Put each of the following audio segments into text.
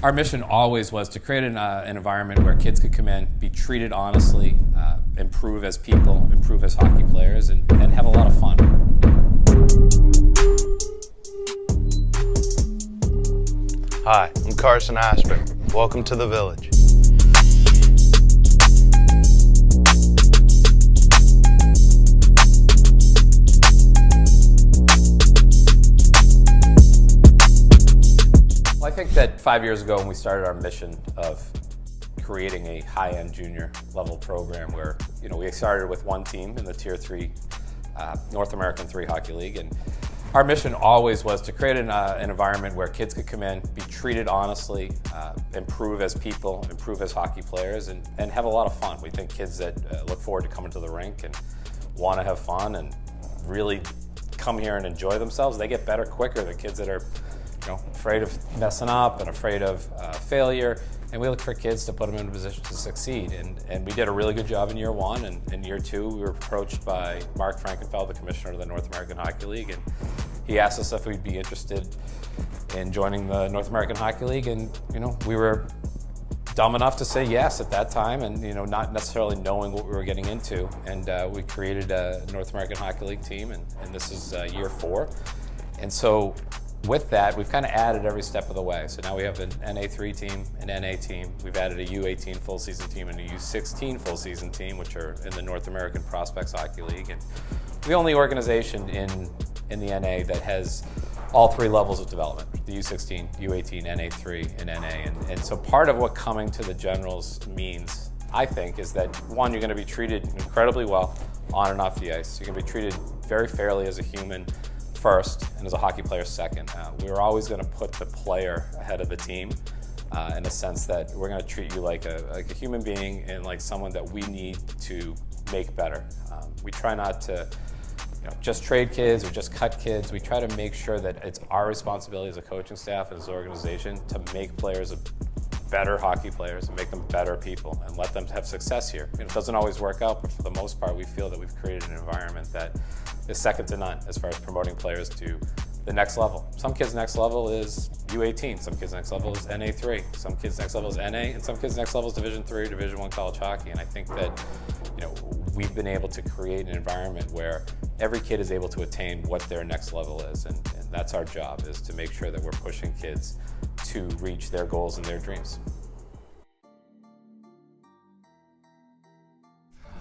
Our mission always was to create an environment where kids could come in, be treated honestly, improve as people, improve as hockey players, and have a lot of fun. Hi, I'm Carson Asper. Welcome to the Village. Well, I think that 5 years ago when we started our mission of creating a high-end junior level program where, we started with one team in the Tier 3 North American 3 Hockey League, and our mission always was to create an environment where kids could come in, be treated honestly, improve as people, improve as hockey players, and have a lot of fun. We think kids that look forward to coming to the rink and want to have fun and really come here and enjoy themselves, they get better quicker than kids that are afraid of messing up and afraid of failure. And we look for kids to put them in a position to succeed. And we did a really good job in year one. And in year two, we were approached by Mark Frankenfeld, the commissioner of the North American Hockey League. And he asked us if we'd be interested in joining the North American Hockey League. And, we were dumb enough to say yes at that time and, not necessarily knowing what we were getting into. And we created a North American Hockey League team. And this is year 4. And so with that, we've kind of added every step of the way. So now we have an NA3 team, an NA team. We've added a U18 full season team and a U16 full season team, which are in the North American Prospects Hockey League. And we're the only organization in the NA that has all 3 levels of development, the U16, U18, NA3, and NA. And so part of what coming to the Generals means, I think, is that one, you're going to be treated incredibly well on and off the ice. You're going to be treated very fairly as a human first and as a hockey player second. We were always going to put the player ahead of the team in a sense that we're going to treat you like a human being and like someone that we need to make better. We try not to just trade kids or just cut kids. We try to make sure that it's our responsibility as a coaching staff and as an organization to make players better hockey players and make them better people and let them have success here. It doesn't always work out, but for the most part, we feel that we've created an environment that is second to none as far as promoting players to the next level. Some kids' next level is U18, some kids' next level is NA3, some kids' next level is NA, and some kids' next level is Division 3 or Division 1 college hockey. And I think that we've been able to create an environment where every kid is able to attain what their next level is, and that's our job, is to make sure that we're pushing kids to reach their goals and their dreams.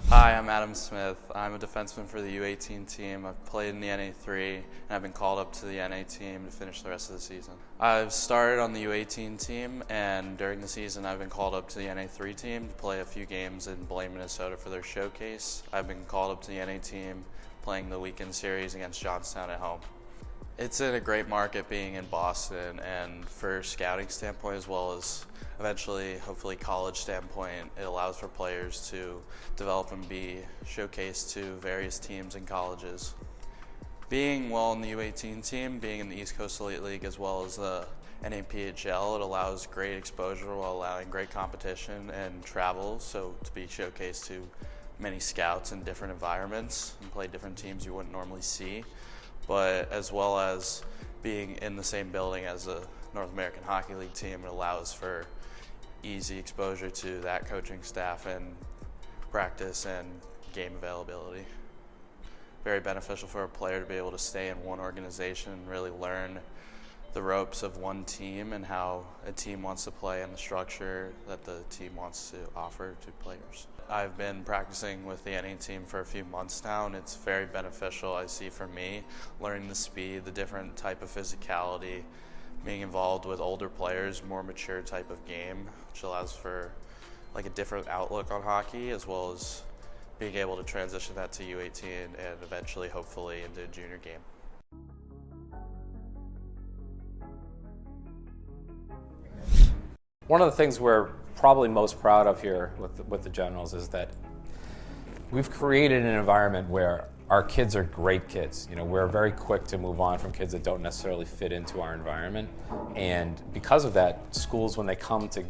Hi, I'm Adam Smith. I'm a defenseman for the U18 team. I've played in the NA3 and I've been called up to the NA team to finish the rest of the season. I've started on the U18 team, and during the season I've been called up to the NA3 team to play a few games in Blaine, Minnesota for their showcase. I've been called up to the NA team playing the weekend series against Johnstown at home. It's in a great market being in Boston, and for scouting standpoint as well as eventually, hopefully, college standpoint, it allows for players to develop and be showcased to various teams and colleges. Being well in the U18 team, being in the East Coast Elite League as well as the PHYSCIal, it allows great exposure while allowing great competition and travel, so to be showcased to many scouts in different environments and play different teams you wouldn't normally see, but as well as being in the same building as a North American Hockey League team, it allows for easy exposure to that coaching staff and practice and game availability. Very beneficial for a player to be able to stay in one organization and really learn the ropes of one team and how a team wants to play and the structure that the team wants to offer to players. I've been practicing with the NA team for a few months now, and it's very beneficial, I see, for me, learning the speed, the different type of physicality, being involved with older players, more mature type of game, which allows for like a different outlook on hockey, as well as being able to transition that to U18 and eventually, hopefully, into a junior game. One of the things we're probably most proud of here with the Generals is that we've created an environment where our kids are great kids. We're very quick to move on from kids that don't necessarily fit into our environment. And because of that, schools, when they come to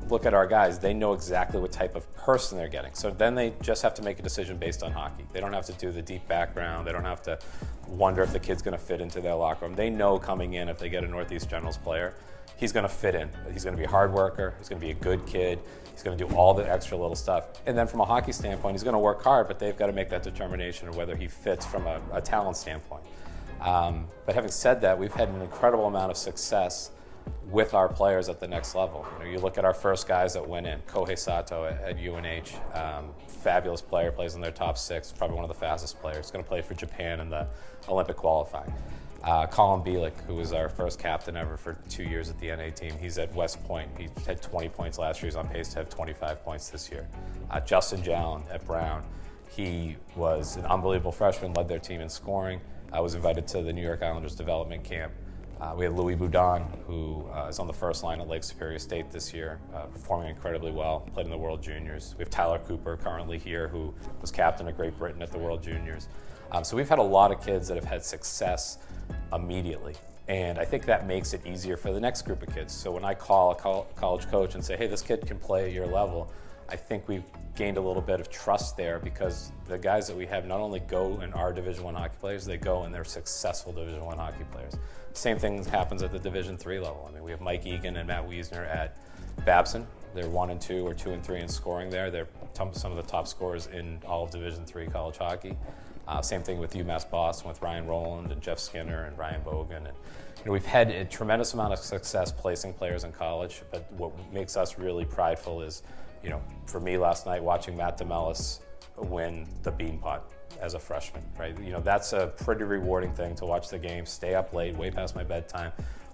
look at our guys, they know exactly what type of person they're getting. So then they just have to make a decision based on hockey. They don't have to do the deep background. They don't have to wonder if the kid's going to fit into their locker room. They know coming in, if they get a Northeast Generals player, he's going to fit in. He's going to be a hard worker. He's going to be a good kid. He's going to do all the extra little stuff. And then from a hockey standpoint, he's going to work hard, but they've got to make that determination of whether he fits from a talent standpoint. But having said that, we've had an incredible amount of success with our players at the next level. You look at our first guys that went in, Kohei Sato at UNH, fabulous player, plays in their top 6, probably one of the fastest players. Going to play for Japan in the Olympic qualifying. Colin Bielik, who was our first captain ever for 2 years at the NA team, he's at West Point. He had 20 points last year. He's on pace to have 25 points this year. Justin Jalen at Brown, he was an unbelievable freshman, led their team in scoring. I was invited to the New York Islanders development camp. We had Louis Boudon, who is on the first line at Lake Superior State this year, performing incredibly well, played in the World Juniors. We have Tyler Cooper currently here, who was captain of Great Britain at the World Juniors. So we've had a lot of kids that have had success immediately. And I think that makes it easier for the next group of kids. So when I call a college coach and say, hey, this kid can play at your level, I think we've gained a little bit of trust there, because the guys that we have not only go and are Division I hockey players, they go and they're successful Division I hockey players. Same thing happens at the Division III level. I mean, we have Mike Egan and Matt Wiesner at Babson. They're 1 and 2 or 2 and 3 in scoring there. They're some of the top scorers in all of Division III college hockey. Same thing with UMass Boston with Ryan Rowland and Jeff Skinner and Ryan Bogan. And, we've had a tremendous amount of success placing players in college, but what makes us really prideful is, for me last night, watching Matt DeMellis win the Beanpot as a freshman, right? That's a pretty rewarding thing, to watch the game, stay up late, way past my bedtime,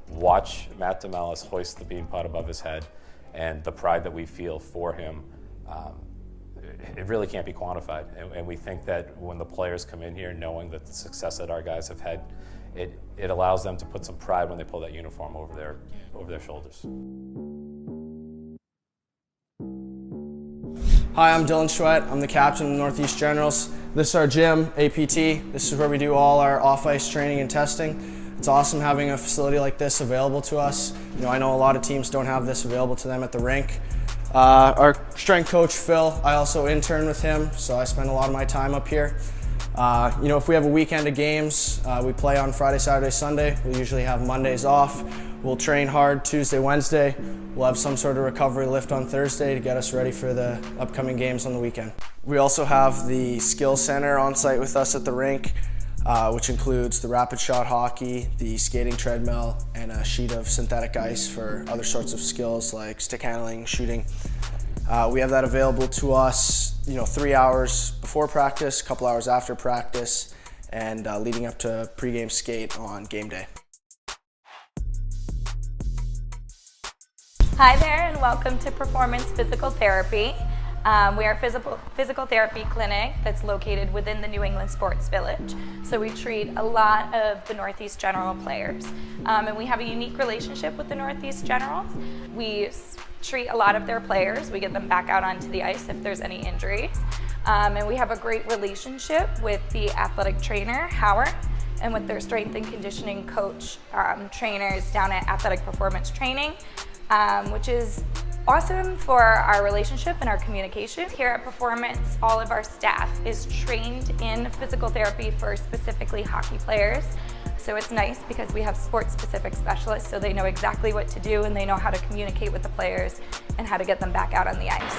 watch Matt DeMellis hoist the Beanpot above his head, and the pride that we feel for him. It really can't be quantified, and we think that when the players come in here knowing that the success that our guys have had, it allows them to put some pride when they pull that uniform over their shoulders. Hi, I'm Dylan Schwett. I'm the captain of the Northeast Generals. This is our gym, APT. This is where we do all our off-ice training and testing. It's awesome having a facility like this available to us. I know a lot of teams don't have this available to them at the rink. Our strength coach, Phil, I also intern with him, so I spend a lot of my time up here. If we have a weekend of games, we play on Friday, Saturday, Sunday. We usually have Mondays off. We'll train hard Tuesday, Wednesday. We'll have some sort of recovery lift on Thursday to get us ready for the upcoming games on the weekend. We also have the skills center on site with us at the rink, which includes the rapid shot hockey, the skating treadmill, and a sheet of synthetic ice for other sorts of skills like stick handling, shooting. We have that available to us 3 hours before practice, a couple hours after practice, and leading up to pregame skate on game day. Hi there, and welcome to Performance Physical Therapy. We are a physical therapy clinic that's located within the New England Sports Village. So we treat a lot of the Northeast General players. And we have a unique relationship with the Northeast Generals. We treat a lot of their players. We get them back out onto the ice if there's any injuries. And we have a great relationship with the athletic trainer, Howard, and with their strength and conditioning coach, trainers down at Athletic Performance Training, which is awesome for our relationship and our communication. Here at Performance, all of our staff is trained in physical therapy for specifically hockey players. So it's nice because we have sports-specific specialists, so they know exactly what to do and they know how to communicate with the players and how to get them back out on the ice.